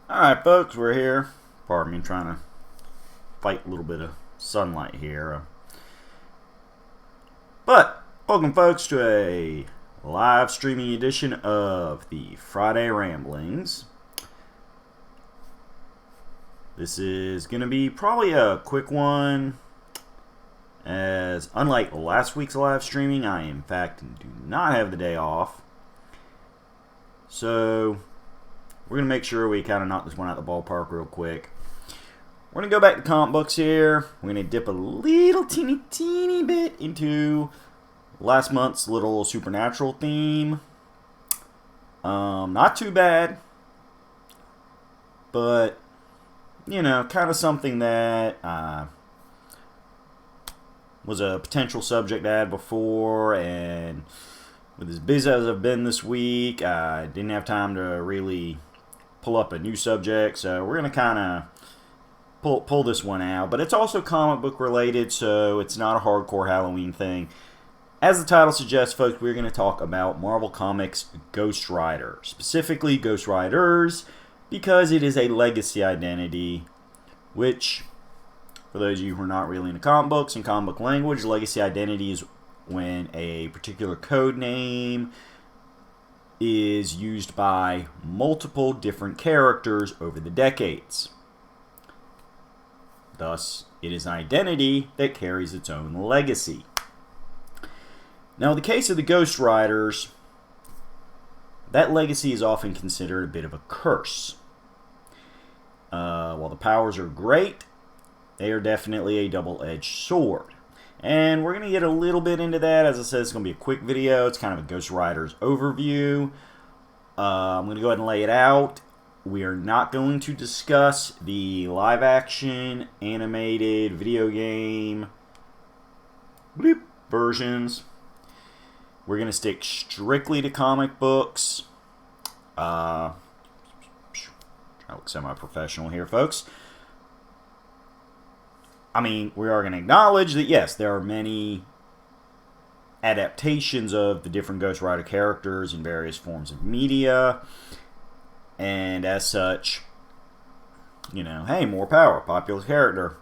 Alright folks, we're here. Pardon me, I'm trying to fight a little bit of sunlight here. But, welcome folks to a live streaming edition of the Friday Ramblings. This is going to be probably a quick one, as unlike last week's live streaming, I in fact do not have the day off. So, we're going to make sure we kind of knock this one out of the ballpark real quick. We're going to go back to comic books here. We're going to dip a little teeny bit into last month's little supernatural theme. Not too bad. But, you know, kind of something that was a potential subject I had before. And with as busy as I've been this week, I didn't have time to really pull up a new subject, so we're going to kind of pull this one out. But it's also comic book related, so it's not a hardcore Halloween thing. As the title suggests, folks, we're going to talk about Marvel Comics Ghost Rider. Specifically Ghost Riders, because it is a legacy identity, which, for those of you who are not really into comic books and comic book language, legacy identity is when a particular code name is used by multiple different characters over the decades. Thus, it is an identity that carries its own legacy. Now, in the case of the Ghost Riders, that legacy is often considered a bit of a curse. While the powers are great, they are definitely a double-edged sword. And we're going to get a little bit into that. As I said, it's going to be a quick video. It's kind of a Ghost Riders overview. I'm going to go ahead and lay it out. We are not going to discuss the live-action, animated, video game versions. We're going to stick strictly to comic books. Try to look semi-professional here, folks. I mean, we are going to acknowledge that, yes, there are many adaptations of the different Ghost Rider characters in various forms of media. And as such, you know, hey, more power, popular character.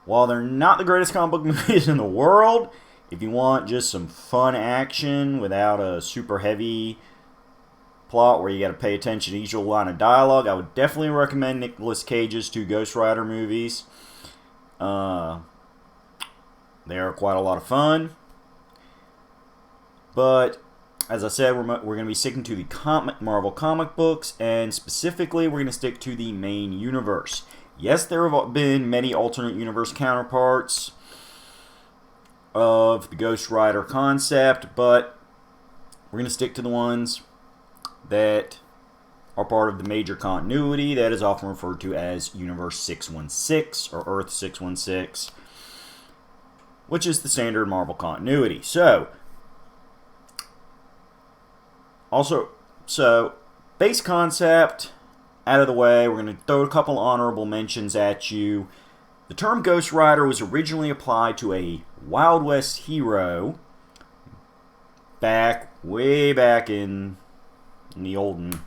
While they're not the greatest comic book movies in the world, if you want just some fun action without a super heavy plot where you got to pay attention to each little line of dialogue, I would definitely recommend Nicolas Cage's two Ghost Rider movies. They are quite a lot of fun. But, as I said, we're going to be sticking to the Marvel comic books, and specifically, we're going to stick to the main universe. Yes, there have been many alternate universe counterparts of the Ghost Rider concept, but we're going to stick to the ones that are part of the major continuity that is often referred to as Universe 616 or Earth 616, which is the standard Marvel continuity. So, base concept out of the way, we're going to throw a couple honorable mentions at you. The term Ghost Rider was originally applied to a Wild West hero way back in the olden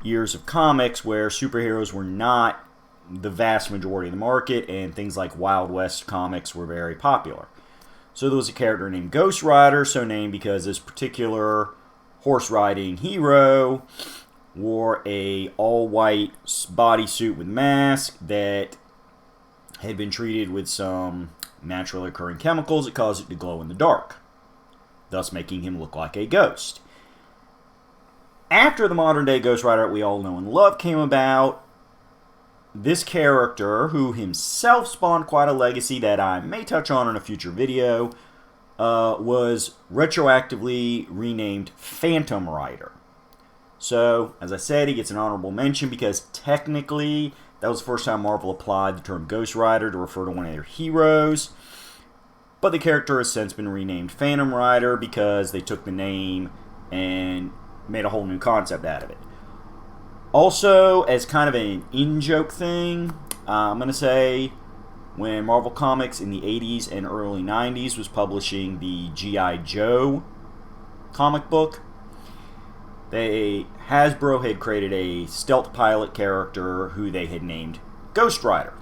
years of comics, where superheroes were not the vast majority of the market, and things like Wild West comics were very popular. So there was a character named Ghost Rider, so named because this particular horse riding hero wore a all-white bodysuit with mask that had been treated with some naturally occurring chemicals that caused it to glow in the dark, thus making him look like a ghost. After the modern-day Ghost Rider that we all know and love came about, this character, who himself spawned quite a legacy that I may touch on in a future video, was retroactively renamed Phantom Rider. So, as I said, he gets an honorable mention because technically that was the first time Marvel applied the term Ghost Rider to refer to one of their heroes. But the character has since been renamed Phantom Rider because they took the name and made a whole new concept out of it. Also, as kind of an in-joke thing, I'm going to say when Marvel Comics in the 80s and early 90s was publishing the G.I. Joe comic book, Hasbro had created a stealth pilot character who they had named Ghost Rider.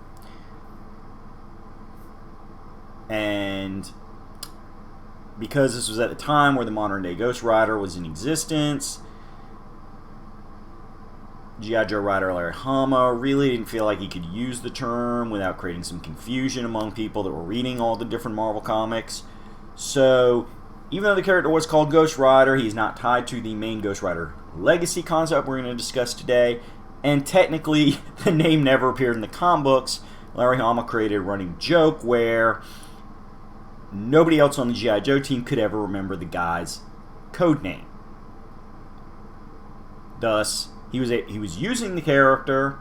And because this was at the time where the modern day Ghost Rider was in existence, G.I. Joe writer Larry Hama really didn't feel like he could use the term without creating some confusion among people that were reading all the different Marvel comics. So, even though the character was called Ghost Rider, he's not tied to the main Ghost Rider legacy concept we're going to discuss today. And technically, the name never appeared in the comic books. Larry Hama created a running joke where nobody else on the G.I. Joe team could ever remember the guy's code name. Thus, he was using the character,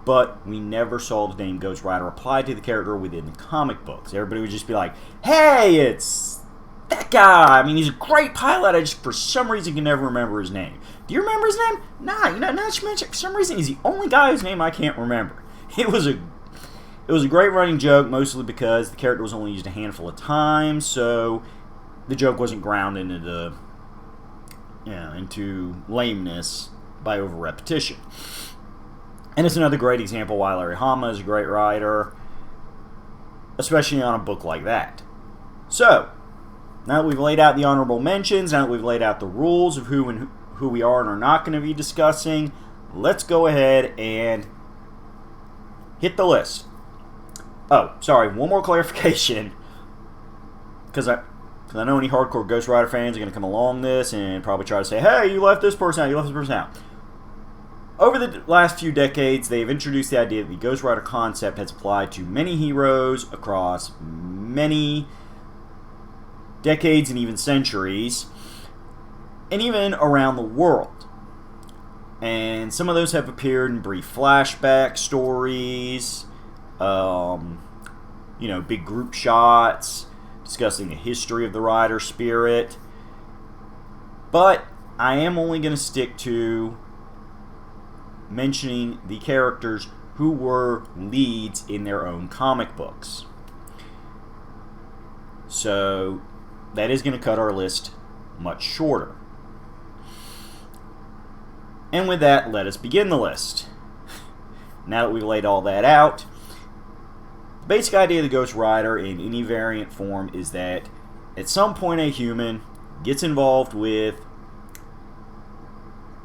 but we never saw the name Ghost Rider applied to the character within the comic books. Everybody would just be like, hey, it's that guy. I mean, he's a great pilot. I just, for some reason, can never remember his name. Do you remember his name? Nah, not to mention, for some reason, he's the only guy whose name I can't remember. It was a great running joke, mostly because the character was only used a handful of times, so the joke wasn't ground into lameness by over repetition. And it's another great example why Larry Hama is a great writer, especially on a book like that. So, now that we've laid out the honorable mentions, now that we've laid out the rules of who we are and are not going to be discussing, let's go ahead and hit the list. Oh, sorry, one more clarification, because I know any hardcore Ghost Rider fans are going to come along this and probably try to say, hey, you left this person out. Over the last few decades, they've introduced the idea that the Ghost Rider concept has applied to many heroes across many decades and even centuries, and even around the world. And some of those have appeared in brief flashback stories, big group shots, discussing the history of the Rider spirit. But I am only going to stick to mentioning the characters who were leads in their own comic books. So that is going to cut our list much shorter. And with that, let us begin the list. Now that we've laid all that out, the basic idea of the Ghost Rider in any variant form is that at some point a human gets involved with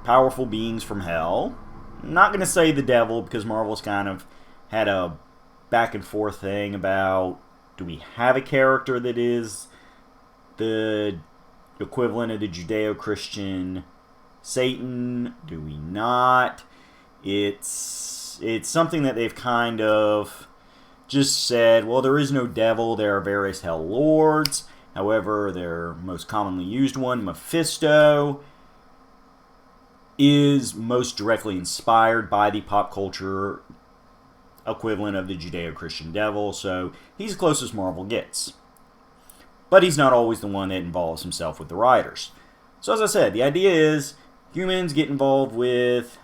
powerful beings from hell. I'm not going to say the devil, because Marvel's kind of had a back and forth thing about, do we have a character that is the equivalent of the Judeo-Christian Satan? Do we not? It's something that they've kind of just said, well, there is no devil, there are various hell lords. However, their most commonly used one, Mephisto, is most directly inspired by the pop culture equivalent of the Judeo-Christian devil, so he's the closest Marvel gets. But he's not always the one that involves himself with the Riders. So as I said, the idea is humans get involved with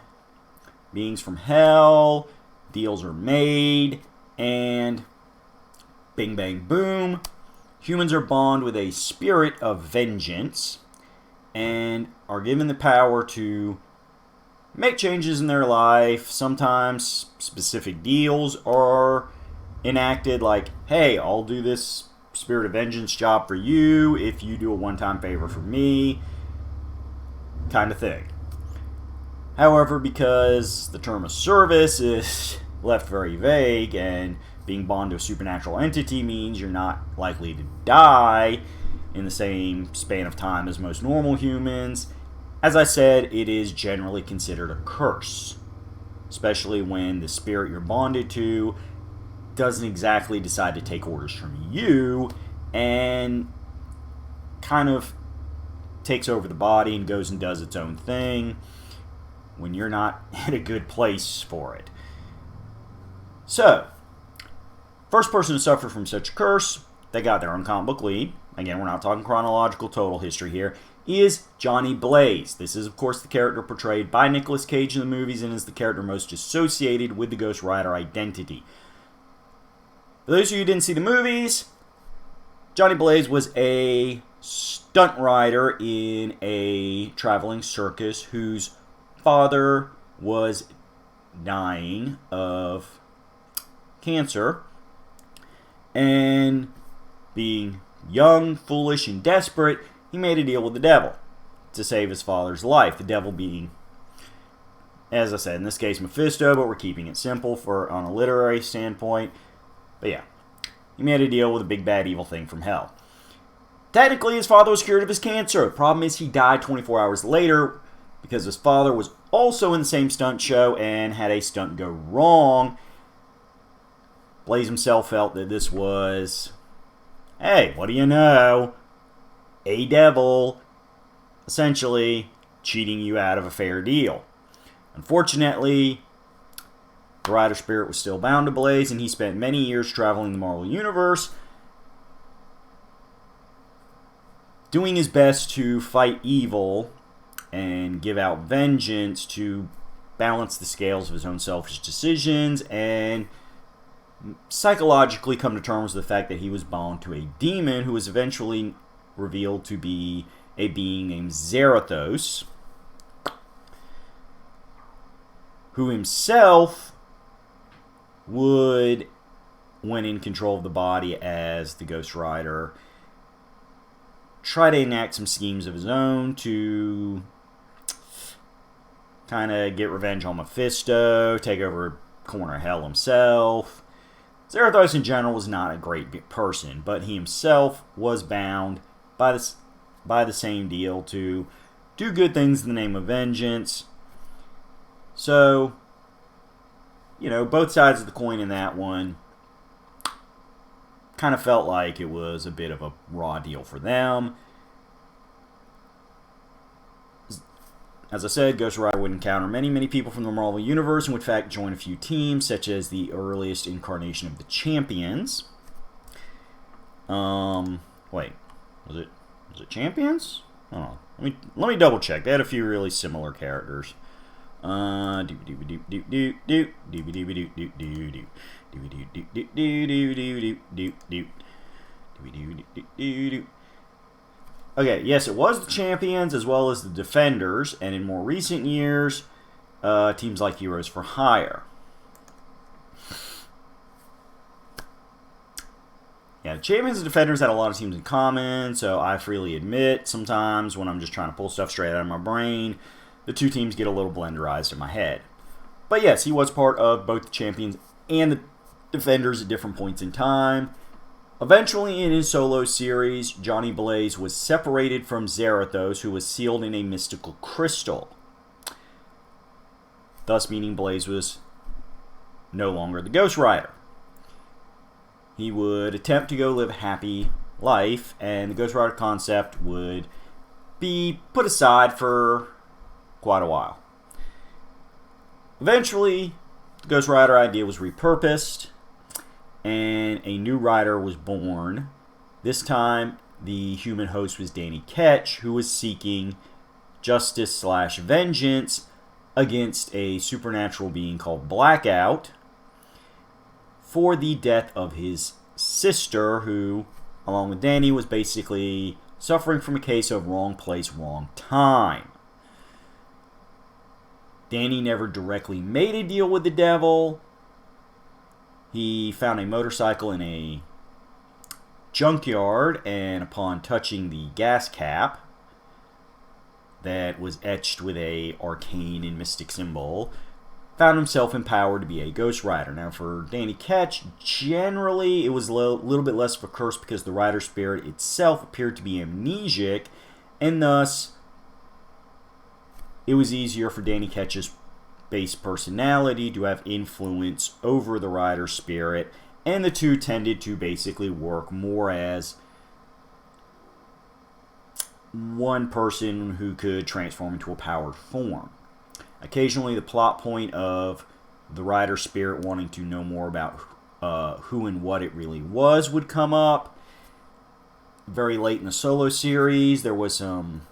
beings from hell, deals are made, and bing bang boom, humans are bonded with a spirit of vengeance and are given the power to make changes in their life. Sometimes specific deals are enacted, like, hey, I'll do this spirit of vengeance job for you if you do a one-time favor for me, kind of thing. However, because the term of service is left very vague, and being bonded to a supernatural entity means you're not likely to die in the same span of time as most normal humans, as I said, it is generally considered a curse, especially when the spirit you're bonded to doesn't exactly decide to take orders from you and kind of takes over the body and goes and does its own thing when you're not in a good place for it. So, first person to suffer from such a curse, they got their own comic book lead. Again, we're not talking chronological total history here, is Johnny Blaze. This is, of course, the character portrayed by Nicolas Cage in the movies and is the character most associated with the Ghost Rider identity. For those of you who didn't see the movies, Johnny Blaze was a stunt rider in a traveling circus whose father was dying of cancer, and being young, foolish, and desperate, he made a deal with the devil to save his father's life. The devil being, as I said, in this case Mephisto, but we're keeping it simple on a literary standpoint. But yeah, he made a deal with a big bad evil thing from hell. Technically, his father was cured of his cancer. The problem is he died 24 hours later because his father was also in the same stunt show and had a stunt go wrong. Blaze himself felt that this was, hey, what do you know? A devil essentially cheating you out of a fair deal. Unfortunately, the rider spirit was still bound to Blaze, and he spent many years traveling the Marvel Universe, doing his best to fight evil and give out vengeance to balance the scales of his own selfish decisions and psychologically come to terms with the fact that he was bound to a demon who was eventually revealed to be a being named Zarathos, who himself would, when in control of the body as the Ghost Rider, try to enact some schemes of his own to kind of get revenge on Mephisto, take over corner hell himself. Zarathos in general was not a great person, but he himself was bound by the same deal to do good things in the name of vengeance. So, you know, both sides of the coin in that one kind of felt like it was a bit of a raw deal for them. As I said, Ghost Rider would encounter many people from the Marvel Universe and would in fact join a few teams, such as the earliest incarnation of the Champions. Wait, was it Champions? Oh, let me double check. They had a few really similar characters. Okay, yes, it was the Champions as well as the Defenders, and in more recent years, teams like Heroes for Hire. Yeah, the Champions and Defenders had a lot of teams in common, so I freely admit sometimes when I'm just trying to pull stuff straight out of my brain, the two teams get a little blenderized in my head. But yes, he was part of both the Champions and the Defenders at different points in time. Eventually, in his solo series, Johnny Blaze was separated from Zarathos, who was sealed in a mystical crystal, thus meaning Blaze was no longer the Ghost Rider. He would attempt to go live a happy life, and the Ghost Rider concept would be put aside for quite a while. Eventually, the Ghost Rider idea was repurposed, and a new rider was born. This time, the human host was Danny Ketch, who was seeking justice/vengeance against a supernatural being called Blackout for the death of his sister, who, along with Danny, was basically suffering from a case of wrong place, wrong time. Danny never directly made a deal with the devil. He found a motorcycle in a junkyard, and upon touching the gas cap that was etched with a arcane and mystic symbol, found himself empowered to be a Ghost Rider. Now, for Danny Ketch, generally it was a little bit less of a curse because the rider spirit itself appeared to be amnesic, and thus it was easier for Danny Ketch's base personality to have influence over the rider spirit, and the two tended to basically work more as one person who could transform into a powered form. Occasionally, the plot point of the rider spirit wanting to know more about who and what it really was would come up. Very late in the solo series, there was some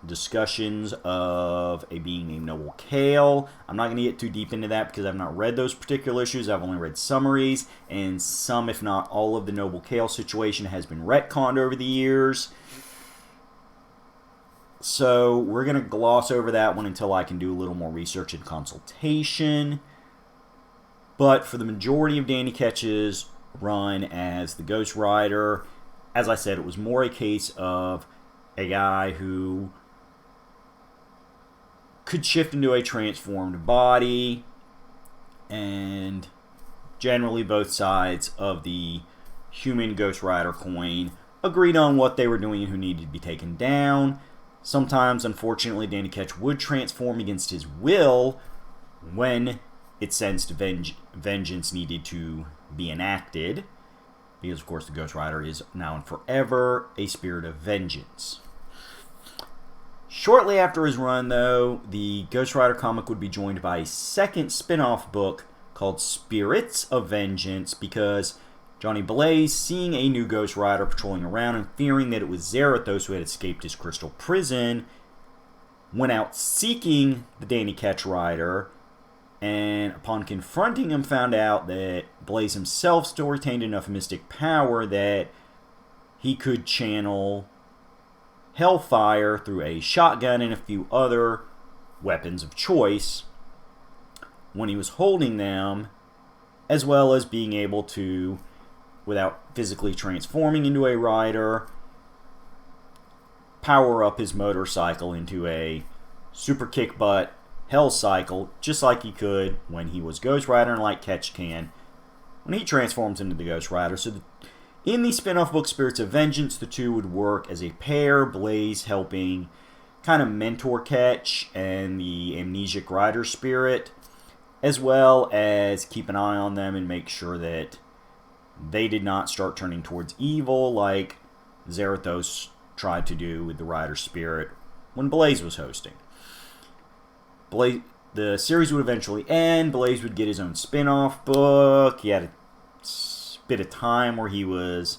discussions of a being named Noble Kale. I'm not going to get too deep into that because I've not read those particular issues. I've only read summaries, and some, if not all, of the Noble Kale situation has been retconned over the years. So we're going to gloss over that one until I can do a little more research and consultation. But for the majority of Danny Ketch's run as the Ghost Rider, as I said, it was more a case of a guy who could shift into a transformed body, and generally both sides of the human Ghost Rider coin agreed on what they were doing and who needed to be taken down. Sometimes, unfortunately, Danny Ketch would transform against his will when it sensed vengeance needed to be enacted, because, of course, the Ghost Rider is now and forever a spirit of vengeance. Shortly after his run, though, the Ghost Rider comic would be joined by a second spin-off book called Spirits of Vengeance, because Johnny Blaze, seeing a new Ghost Rider patrolling around and fearing that it was Zarathos who had escaped his crystal prison, went out seeking the Danny Ketch Rider, and upon confronting him found out that Blaze himself still retained enough mystic power that he could channel Hellfire through a shotgun and a few other weapons of choice when he was holding them, as well as being able to, without physically transforming into a rider, power up his motorcycle into a super kick butt Hell Cycle, just like he could when he was Ghost Rider, and like Ketch can when he transforms into the Ghost Rider. So in the spin-off book Spirits of Vengeance, the two would work as a pair, Blaze helping kind of mentor Ketch and the amnesic rider spirit, as well as keep an eye on them and make sure that they did not start turning towards evil like Zarathos tried to do with the rider spirit when Blaze was hosting. The series would eventually end. Blaze would get his own spin-off book. He had a bit of time where he was,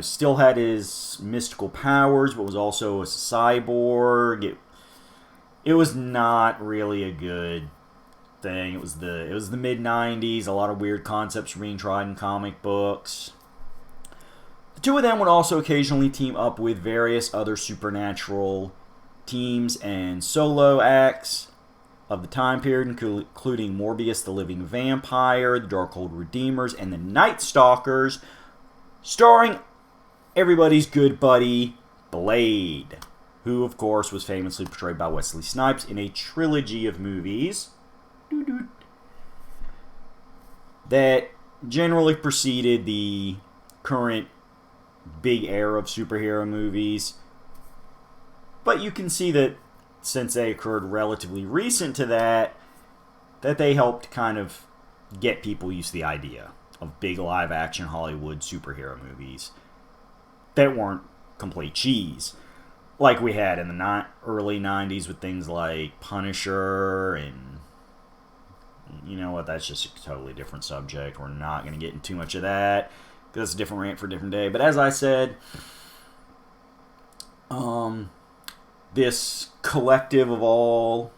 still had his mystical powers, but was also a cyborg. It was not really a good thing. It was the mid-90s. A lot of weird concepts were being tried in comic books. The two of them would also occasionally team up with various other supernatural teams and solo acts of the time period, including Morbius the Living Vampire, the Darkhold Redeemers, and the Night Stalkers, starring everybody's good buddy, Blade, who, of course, was famously portrayed by Wesley Snipes in a trilogy of movies that generally preceded the current big era of superhero movies. But you can see that since they occurred relatively recent to that they helped kind of get people used to the idea of big live-action Hollywood superhero movies that weren't complete cheese, like we had in the early 90s with things like Punisher, and you know what, that's just a totally different subject. We're not going to get into too much of that, because it's a different rant for a different day. But as I said, this collective of all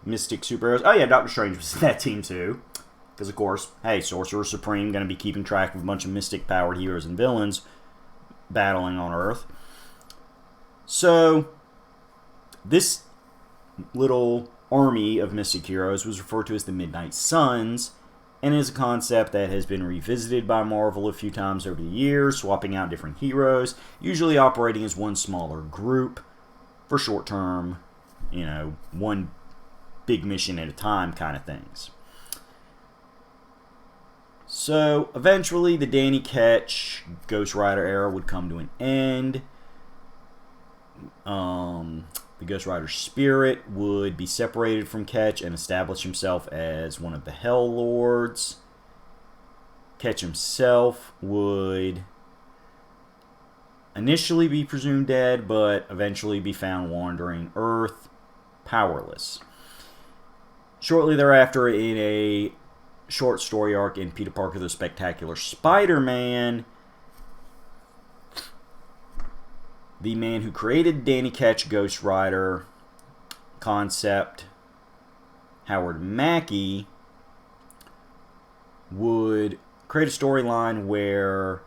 mystic superheroes. Oh yeah, Doctor Strange was in that team too. Because of course, hey, Sorcerer Supreme going to be keeping track of a bunch of mystic powered heroes and villains battling on Earth. So this little army of mystic heroes was referred to as the Midnight Suns, and is a concept that has been revisited by Marvel a few times over the years, swapping out different heroes, usually operating as one smaller group for short-term, one big mission at a time kind of things. So, eventually, the Danny Ketch Ghost Rider era would come to an end. The Ghost Rider spirit would be separated from Ketch and establish himself as one of the Hell Lords. Ketch himself would initially be presumed dead, but eventually be found wandering Earth, powerless. Shortly thereafter, in a short story arc in Peter Parker the Spectacular Spider-Man, the man who created Danny Ketch Ghost Rider concept, Howard Mackey, would create a storyline where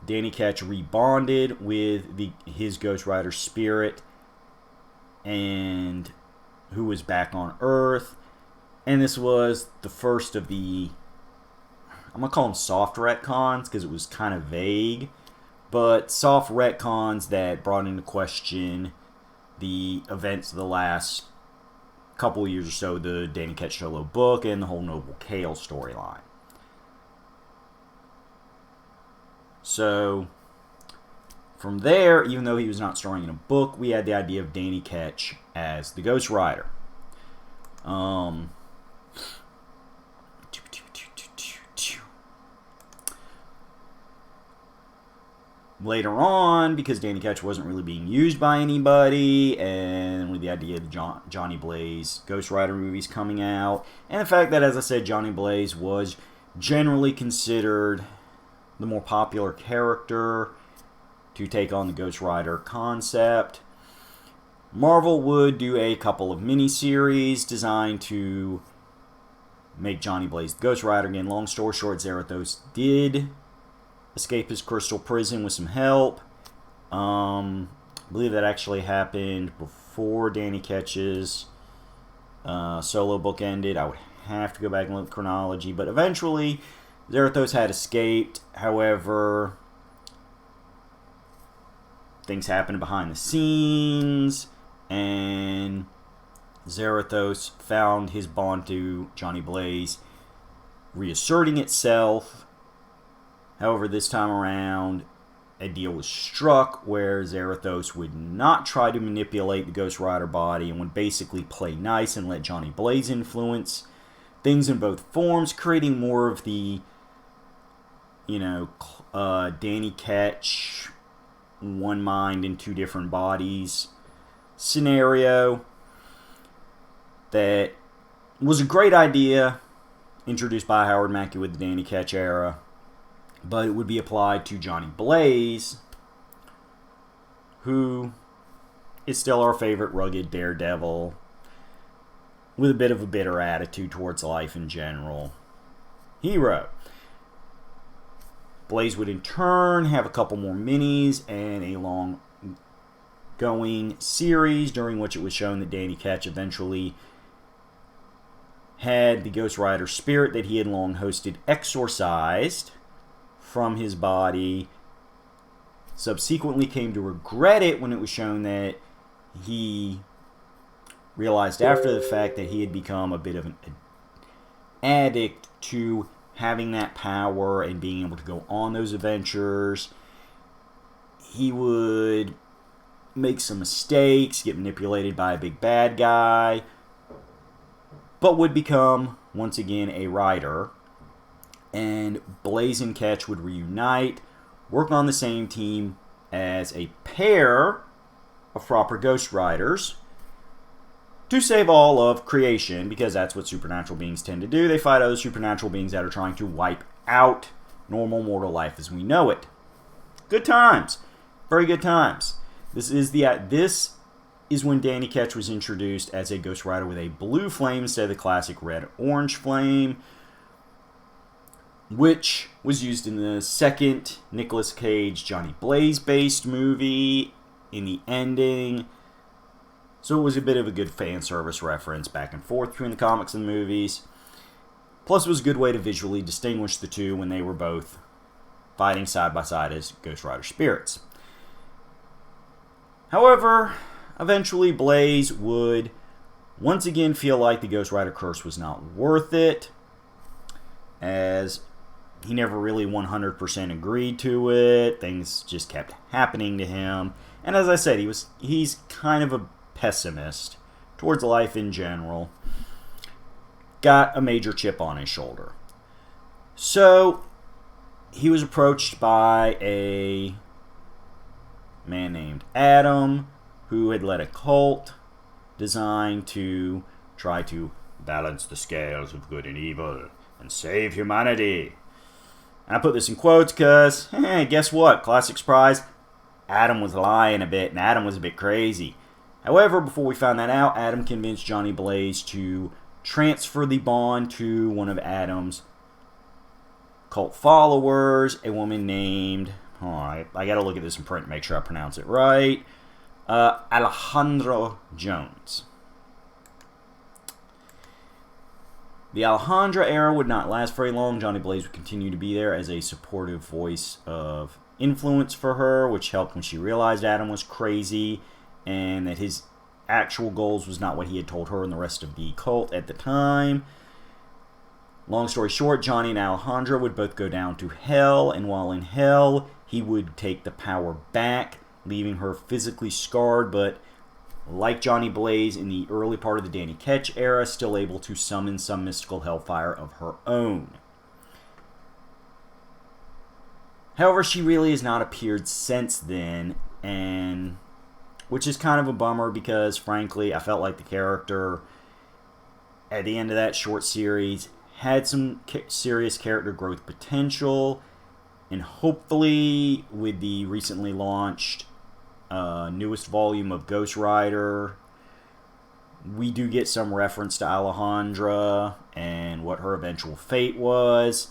Danny Ketch rebonded with his Ghost Rider spirit, and who was back on Earth. And this was the first of the, I'm going to call them soft retcons because it was kind of vague, but soft retcons that brought into question the events of the last couple of years or so, the Danny Ketch solo book and the whole Noble Kale storyline. So, from there, even though he was not starring in a book, we had the idea of Danny Ketch as the Ghost Rider. Later on, because Danny Ketch wasn't really being used by anybody, and with the idea of the Johnny Blaze Ghost Rider movies coming out, and the fact that, as I said, Johnny Blaze was generally considered the more popular character to take on the Ghost Rider concept, Marvel would do a couple of miniseries designed to make Johnny Blaze the Ghost Rider. Again, long story short, Zarathos did escape his crystal prison with some help. I believe that actually happened before Danny Ketch's solo book ended. I would have to go back and look at the chronology, but eventually Zarathos had escaped. However, things happened behind the scenes, and Zarathos found his bond to Johnny Blaze reasserting itself. However, this time around, a deal was struck where Zarathos would not try to manipulate the Ghost Rider body and would basically play nice and let Johnny Blaze influence things in both forms, creating more of the, Danny Ketch, one mind in two different bodies scenario. That was a great idea, introduced by Howard Mackie with the Danny Ketch era, but it would be applied to Johnny Blaze, who is still our favorite rugged daredevil with a bit of a bitter attitude towards life in general hero. Blaze would in turn have a couple more minis and a long-going series during which it was shown that Danny Ketch eventually had the Ghost Rider spirit that he had long hosted exorcised from his body. Subsequently came to regret it when it was shown that he realized after the fact that he had become a bit of an addict to having that power and being able to go on those adventures. He would make some mistakes, get manipulated by a big bad guy, but would become, once again, a rider. And Blaze and Ketch would reunite, work on the same team as a pair of proper Ghost Riders to save all of creation, because that's what supernatural beings tend to do. They fight other supernatural beings that are trying to wipe out normal mortal life as we know it. Good times. Very good times. This is when Danny Ketch was introduced as a Ghost Rider with a blue flame instead of the classic red-orange flame, which was used in the second Nicolas Cage Johnny Blaze-based movie in the ending. So it was a bit of a good fan service reference back and forth between the comics and the movies. Plus, it was a good way to visually distinguish the two when they were both fighting side by side as Ghost Rider spirits. However, eventually Blaze would once again feel like the Ghost Rider curse was not worth it, as he never really 100% agreed to it. Things just kept happening to him. And as I said, he's kind of a pessimist towards life in general. Got a major chip on his shoulder. So he was approached by a man named Adam, who had led a cult designed to try to balance the scales of good and evil and save humanity. And I put this in quotes because, guess what? Classic surprise. Adam was lying a bit, and Adam was a bit crazy. However, before we found that out, Adam convinced Johnny Blaze to transfer the bond to one of Adam's cult followers, a woman named, Alright, I gotta look at this in print and make sure I pronounce it right. Alejandro Jones. The Alejandra era would not last very long. Johnny Blaze would continue to be there as a supportive voice of influence for her, which helped when she realized Adam was crazy and that his actual goals was not what he had told her and the rest of the cult at the time. Long story short, Johnny and Alejandra would both go down to hell, and while in hell, he would take the power back, leaving her physically scarred, but like Johnny Blaze in the early part of the Danny Ketch era, still able to summon some mystical hellfire of her own. However, she really has not appeared since then, and which is kind of a bummer because, frankly, I felt like the character at the end of that short series had some serious character growth potential, and hopefully with the recently launched newest volume of Ghost Rider, we do get some reference to Alejandra and what her eventual fate was.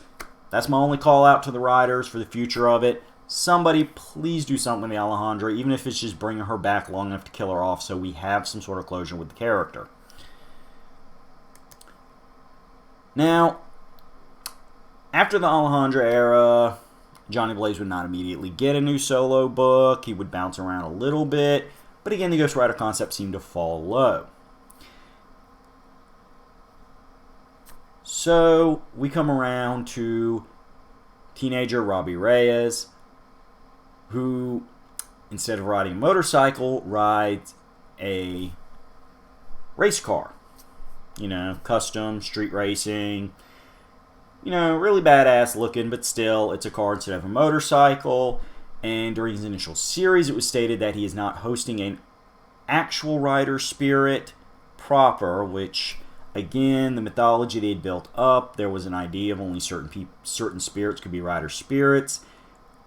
That's my only call out to the writers for the future of it. Somebody please do something with Alejandra, even if it's just bringing her back long enough to kill her off so we have some sort of closure with the character. Now, after the Alejandra era, Johnny Blaze would not immediately get a new solo book. He would bounce around a little bit, but again, the Ghost Rider concept seemed to fall low. So, we come around to teenager Robbie Reyes, who, instead of riding a motorcycle, rides a race car. You know, custom, street racing. You know, really badass looking, but still, it's a car instead of a motorcycle. And during his initial series, it was stated that he is not hosting an actual rider spirit proper, which, again, the mythology they had built up, there was an idea of only certain spirits could be rider spirits.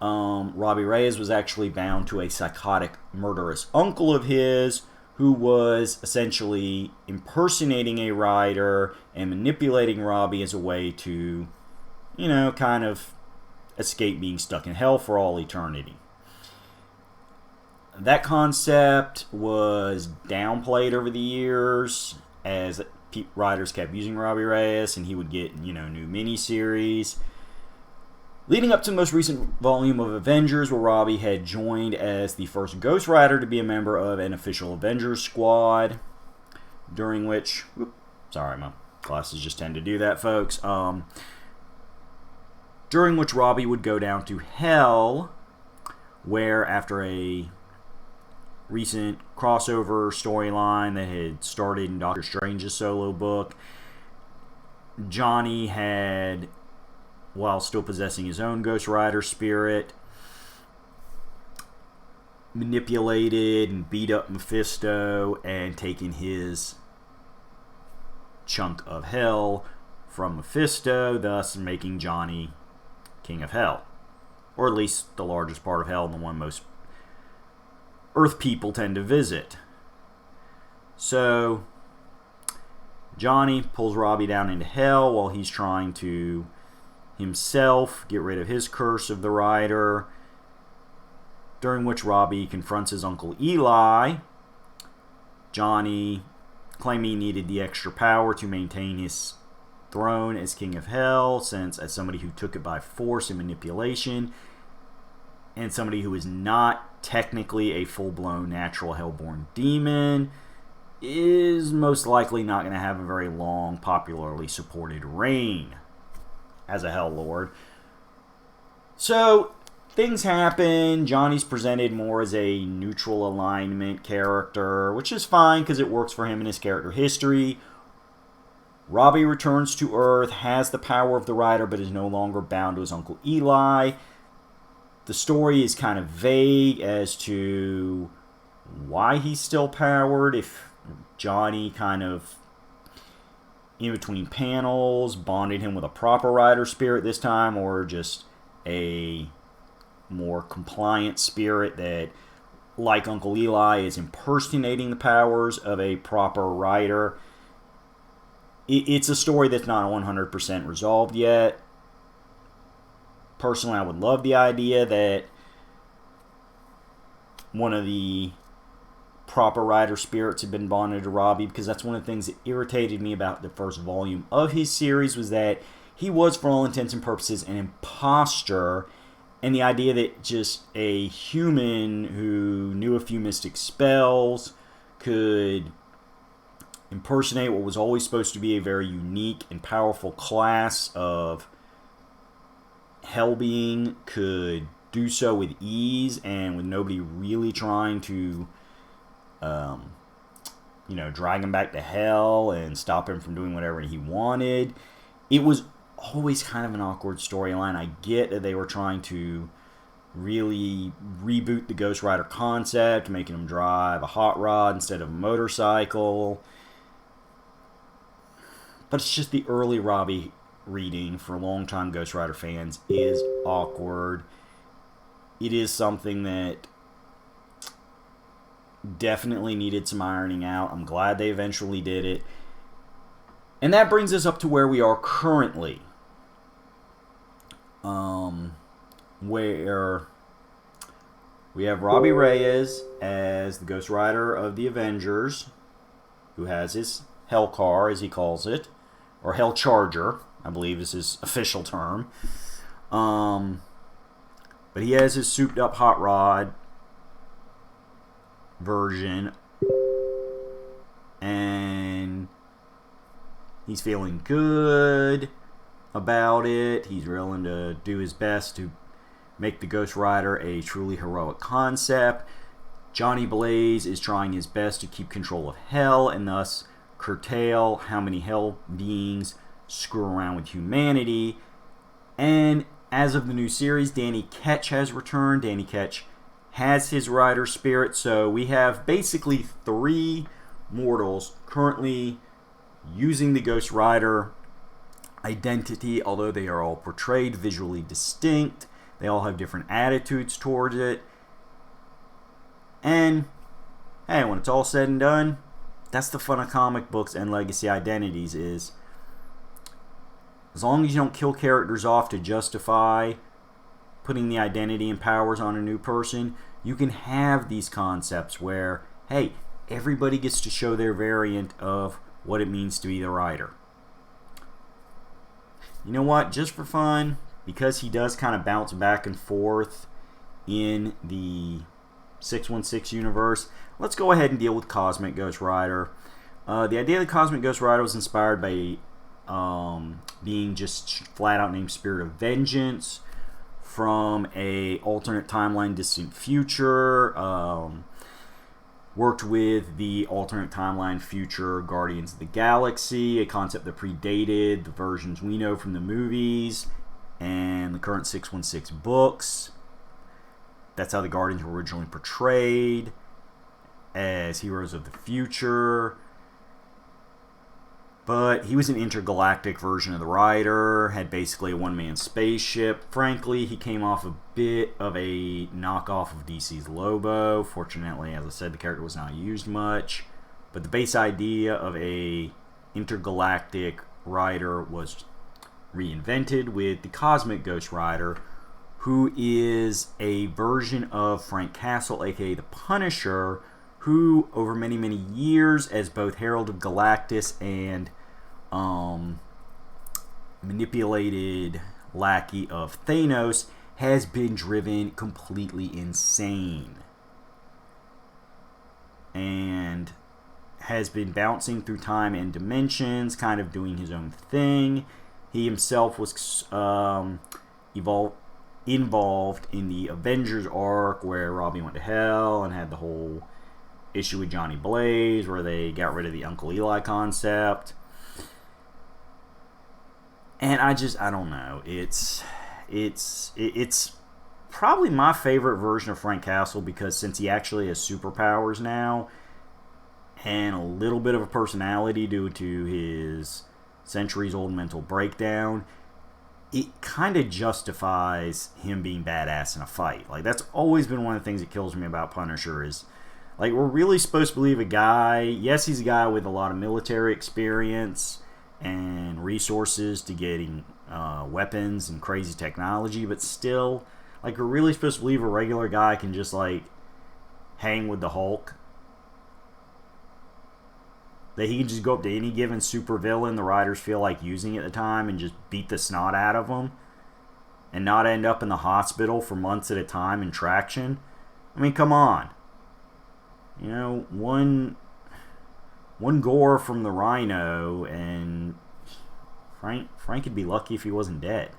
Robbie Reyes was actually bound to a psychotic, murderous uncle of his, who was essentially impersonating a rider and manipulating Robbie as a way to, you know, kind of escape being stuck in hell for all eternity. That concept was downplayed over the years as riders kept using Robbie Reyes, and he would get, you know, new miniseries. Leading up to the most recent volume of Avengers, where Robbie had joined as the first Ghost Rider to be a member of an official Avengers squad, during which, sorry, my glasses just tend to do that, folks, during which Robbie would go down to hell, where after a recent crossover storyline that had started in Doctor Strange's solo book, Johnny had, while still possessing his own Ghost Rider spirit, manipulated and beat up Mephisto and taken his chunk of hell from Mephisto, thus making Johnny King of Hell. Or at least the largest part of hell and the one most Earth people tend to visit. So, Johnny pulls Robbie down into hell while he's trying to himself get rid of his curse of the rider, during which Robbie confronts his uncle Eli. Johnny claiming he needed the extra power to maintain his throne as King of Hell, since as somebody who took it by force and manipulation, and somebody who is not technically a full-blown natural hellborn demon, is most likely not going to have a very long, popularly supported reign as a Hell Lord. So, things happen. Johnny's presented more as a neutral alignment character, which is fine because it works for him in his character history. Robbie returns to Earth, has the power of the Rider, but is no longer bound to his Uncle Eli. The story is kind of vague as to why he's still powered, if Johnny kind of, in between panels, bonded him with a proper rider spirit this time, or just a more compliant spirit that, like Uncle Eli, is impersonating the powers of a proper rider. It's a story that's not 100% resolved yet. Personally, I would love the idea that one of the proper rider spirits had been bonded to Robbie, because that's one of the things that irritated me about the first volume of his series, was that he was, for all intents and purposes, an imposter, and the idea that just a human who knew a few mystic spells could impersonate what was always supposed to be a very unique and powerful class of hell being could do so with ease and with nobody really trying to drag him back to hell and stop him from doing whatever he wanted. It was always kind of an awkward storyline. I get that they were trying to really reboot the Ghost Rider concept, making him drive a hot rod instead of a motorcycle. But it's just the early Robbie reading for longtime Ghost Rider fans is awkward. It is something that definitely needed some ironing out. I'm glad they eventually did it. And that brings us up to where we are currently. Where we have Robbie Reyes as the Ghost Rider of the Avengers, who has his Hell Car, as he calls it, or Hell Charger, I believe is his official term. But he has his souped up hot rod version, and he's feeling good about it. He's willing to do his best to make the Ghost Rider a truly heroic concept. Johnny Blaze is trying his best to keep control of hell and thus curtail how many hell beings screw around with humanity. And as of the new series, Danny Ketch has returned. Danny Ketch has his rider spirit, so we have basically 3 mortals currently using the Ghost Rider identity, although they are all portrayed visually distinct. They all have different attitudes towards it. And, hey, when it's all said and done, that's the fun of comic books and legacy identities, is as long as you don't kill characters off to justify putting the identity and powers on a new person, you can have these concepts where, hey, everybody gets to show their variant of what it means to be the rider. You know what? Just for fun, because he does kind of bounce back and forth in the 616 universe, let's go ahead and deal with Cosmic Ghost Rider. The idea of the Cosmic Ghost Rider was inspired by being just flat out named Spirit of Vengeance from a alternate timeline, distant future. Worked with the alternate timeline future Guardians of the Galaxy, a concept that predated the versions we know from the movies and the current 616 books. That's how the Guardians were originally portrayed, as heroes of the future. But he was an intergalactic version of the Rider, had basically a one-man spaceship. Frankly, he came off a bit of a knockoff of DC's Lobo. Fortunately, as I said, the character was not used much. But the base idea of a intergalactic Rider was reinvented with the Cosmic Ghost Rider, who is a version of Frank Castle, aka the Punisher, who over many, many years, as both Herald of Galactus and manipulated lackey of Thanos, has been driven completely insane and has been bouncing through time and dimensions, kind of doing his own thing. He himself was involved in the Avengers arc where Robbie went to hell and had the whole issue with Johnny Blaze where they got rid of the Uncle Eli concept. And I don't know. It's probably my favorite version of Frank Castle, because since he actually has superpowers now and a little bit of a personality due to his centuries-old mental breakdown, it kind of justifies him being badass in a fight. Like, that's always been one of the things that kills me about Punisher is, like, we're really supposed to believe a guy, yes, he's a guy with a lot of military experience and resources to getting weapons and crazy technology, but still, like, we're really supposed to believe a regular guy can just, like, hang with the Hulk. That he can just go up to any given supervillain the writers feel like using at the time and just beat the snot out of them and not end up in the hospital for months at a time in traction. I mean, come on. You know, one gore from the Rhino and Frank would be lucky if he wasn't dead.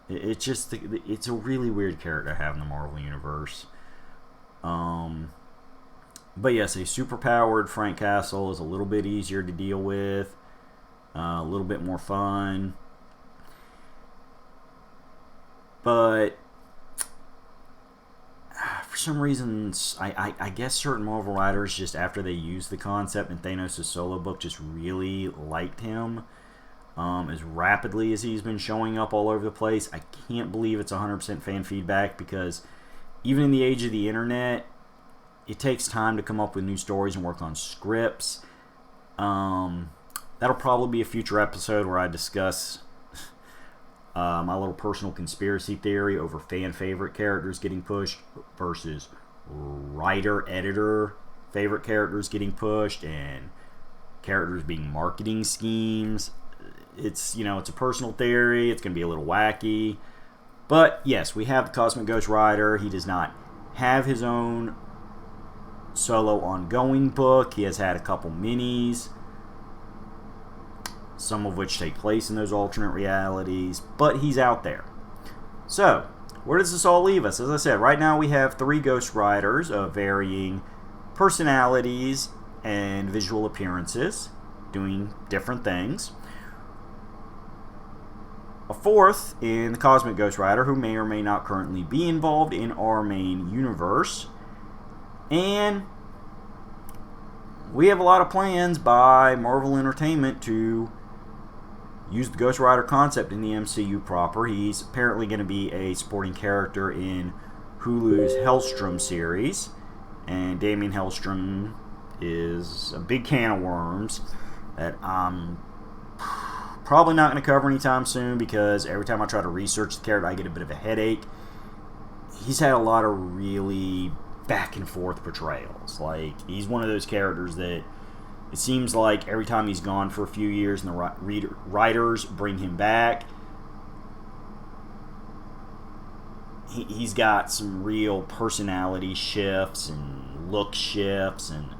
It's a really weird character to have in the Marvel Universe. But yes, a superpowered Frank Castle is a little bit easier to deal with, a little bit more fun. But for some reasons, I guess certain Marvel writers, just after they used the concept in Thanos' solo book, just really liked him. As rapidly as he's been showing up all over the place, I can't believe it's 100% fan feedback, because even in the age of the internet, it takes time to come up with new stories and work on scripts. That'll probably be a future episode where I discuss my little personal conspiracy theory over fan favorite characters getting pushed versus writer-editor favorite characters getting pushed and characters being marketing schemes. It's a personal theory. It's going to be a little wacky. But yes, we have the Cosmic Ghost Rider. He does not have his own solo ongoing book. He has had a couple minis, some of which take place in those alternate realities, but he's out there. So, where does this all leave us? As I said, right now we have 3 Ghost Riders of varying personalities and visual appearances, doing different things. A 4th in the Cosmic Ghost Rider, who may or may not currently be involved in our main universe. And we have a lot of plans by Marvel Entertainment to use the Ghost Rider concept in the MCU proper. He's apparently going to be a supporting character in Hulu's Hellstrom series. And Damien Hellstrom is a big can of worms that I'm probably not going to cover anytime soon, because every time I try to research the character, I get a bit of a headache. He's had a lot of really back and forth portrayals. Like, he's one of those characters that it seems like every time he's gone for a few years and the writers bring him back, he's got some real personality shifts and look shifts, and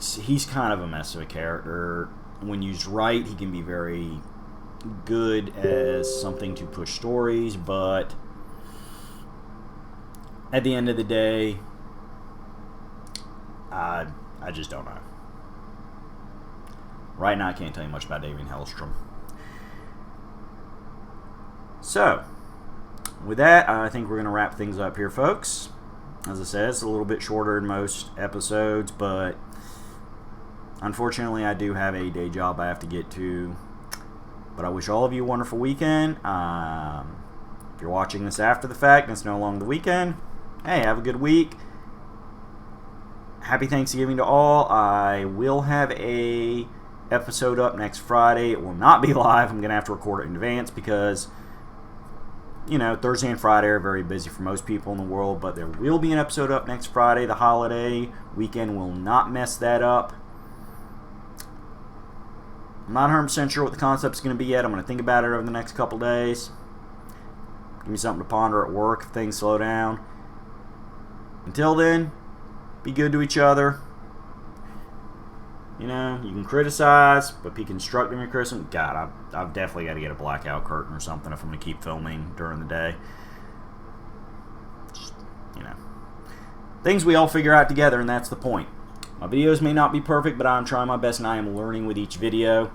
he's kind of a mess of a character. When used right, he can be very good as something to push stories, but at the end of the day, I just don't know. Right now, I can't tell you much about Damien Hellstrom. So, with that, I think we're going to wrap things up here, folks. As I said, it's a little bit shorter than most episodes, but unfortunately, I do have a day job I have to get to. But I wish all of you a wonderful weekend. If you're watching this after the fact and it's no longer the weekend, hey, have a good week. Happy Thanksgiving to all. I will have a episode up next Friday. It will not be live. I'm going to have to record it in advance because, Thursday and Friday are very busy for most people in the world, but there will be an episode up next Friday. The holiday weekend will not mess that up. I'm not 100% sure what the concept's going to be yet. I'm going to think about it over the next couple days. Give me something to ponder at work if things slow down. Until then, be good to each other. You can criticize, but be constructive in your criticism. God, I've definitely got to get a blackout curtain or something if I'm going to keep filming during the day. Just, things we all figure out together, and that's the point. My videos may not be perfect, but I'm trying my best, and I am learning with each video.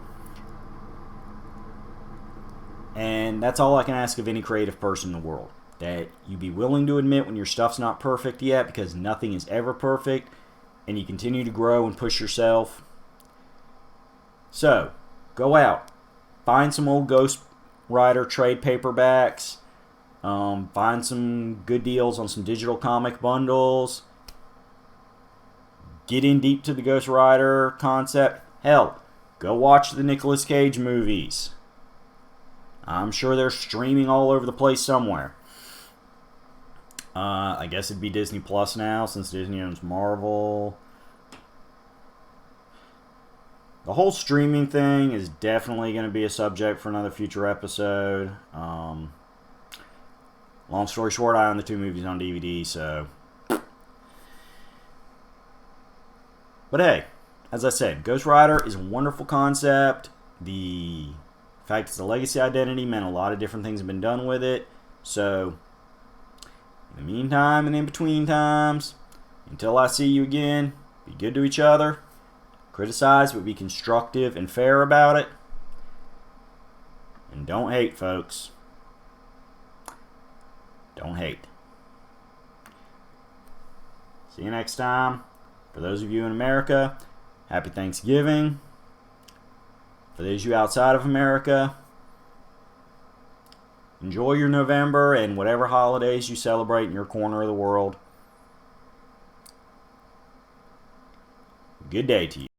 And that's all I can ask of any creative person in the world. That you be willing to admit when your stuff's not perfect yet, because nothing is ever perfect, and you continue to grow and push yourself. So, go out. Find some old Ghost Rider trade paperbacks. Find some good deals on some digital comic bundles. Get in deep to the Ghost Rider concept. Hell, go watch the Nicolas Cage movies. I'm sure they're streaming all over the place somewhere. I guess it'd be Disney Plus now since Disney owns Marvel. The whole streaming thing is definitely going to be a subject for another future episode. Long story short, I own the 2 movies on DVD, so. But hey, as I said, Ghost Rider is a wonderful concept. The fact it's a legacy identity meant a lot of different things have been done with it. So, in the meantime and in between times, until I see you again, be good to each other. Criticize, but be constructive and fair about it. And don't hate, folks. Don't hate. See you next time. For those of you in America, happy Thanksgiving. For those of you outside of America, enjoy your November and whatever holidays you celebrate in your corner of the world. Good day to you.